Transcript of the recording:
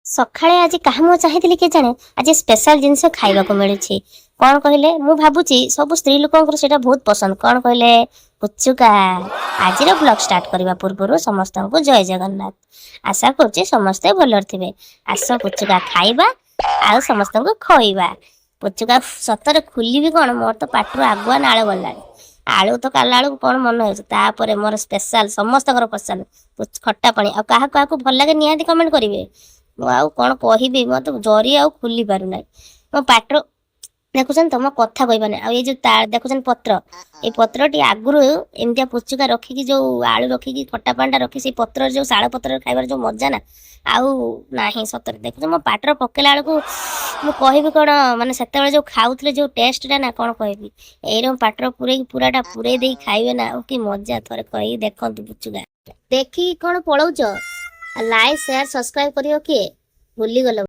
ସକାଳେ ଆଜି କାହା ମୁଁ ଚାହିଁଥିଲି କି ଜାଣେ ଆଜି ସ୍ପେଶାଲ ଜିନିଷ ଖାଇବାକୁ ମିଳୁଛି। କଣ କହିଲେ, ମୁଁ ଭାବୁଛି ସବୁ ସ୍ତ୍ରୀ ଲୋକଙ୍କର ସେଇଟା ବହୁତ ପସନ୍ଦ। କଣ କହିଲେ? ପୁଚୁକା। ଆଜିର ବ୍ଲଗ ଷ୍ଟାର୍ଟ କରିବା ପୂର୍ବରୁ ସମସ୍ତଙ୍କୁ ଜୟ ଜଗନ୍ନାଥ। ଆଶା କରୁଛି ସମସ୍ତେ ଭଲରେ ଥିବେ। ଆସ ପୁଚୁକା ଖାଇବା ଆଉ ସମସ୍ତଙ୍କୁ ଖୋଇବା। ପୁଚୁକା ସତରେ ଖୁଲିବି କଣ, ମୋର ତ ପାଟିରୁ ଆଗୁଆ ନାଳ ଗଲାଣି। ଆଳୁ ତ କାଲା ଆଳୁ କଣ ମନେ ହେଉଛି, ତାପରେ ମୋର ସ୍ପେଶାଲ ସମସ୍ତଙ୍କର ପସନ୍ଦ ଖଟା ପାଣି। ଆଉ କାହାକୁ କାହାକୁ ଭଲ ଲାଗେ ନିହାତି କମେଣ୍ଟ କରିବେ। ମୁଁ ଆଉ କଣ କହିବି, ମତେ ଜରି ଆଉ ଖୋଲି ପାରୁନାହିଁ ମୋ ପାଟିରୁ। ଦେଖୁଛନ୍ତି ତ, ମୋ କଥା କହିବାନି। ଆଉ ଏଇ ଯୋଉ ଦେଖୁଛନ୍ତି ପତ୍ର, ଏଇ ପତ୍ରଟି ଆଗରୁ ଏମିତିଆ ପୁଚୁକା ରଖିକି ଯୋଉ ଆଳୁ ରଖିକି ଖଟା ପାଣିଟା ରଖି ସେଇ ପତ୍ରରେ ଯୋଉ ଶାଳ ପତ୍ରରେ ଖାଇବାର ଯୋଉ ମଜା ନା, ଆଉ ନାହିଁ ସତରେ। ଦେଖୁଛ ମୋ ପାଟିରେ ପକେଇଲା ବେଳକୁ ମୁଁ କହିବି କଣ, ମାନେ ସେତେବେଳେ ଯୋଉ ଖାଉଥିଲେ ଯୋଉ ଟେଷ୍ଟଟା ନା, କଣ କହିବି। ଏଇରେ ମୋ ପାଟିରେ ପୁରେଇକି ପୁରାଟା ପୁରେଇ ଦେଇକି ଖାଇବେ ନା, ଆଉ କି ମଜା। ଥରେ କହିକି ଦେଖନ୍ତୁ ପୁଚୁକା। ଦେଖିକି କଣ ପଳଉଛ? ଲାଇକ୍ ସେୟାର ସବସ୍କ୍ରାଇବ କରିବ କିଏ? ଭୁଲିଗଲ।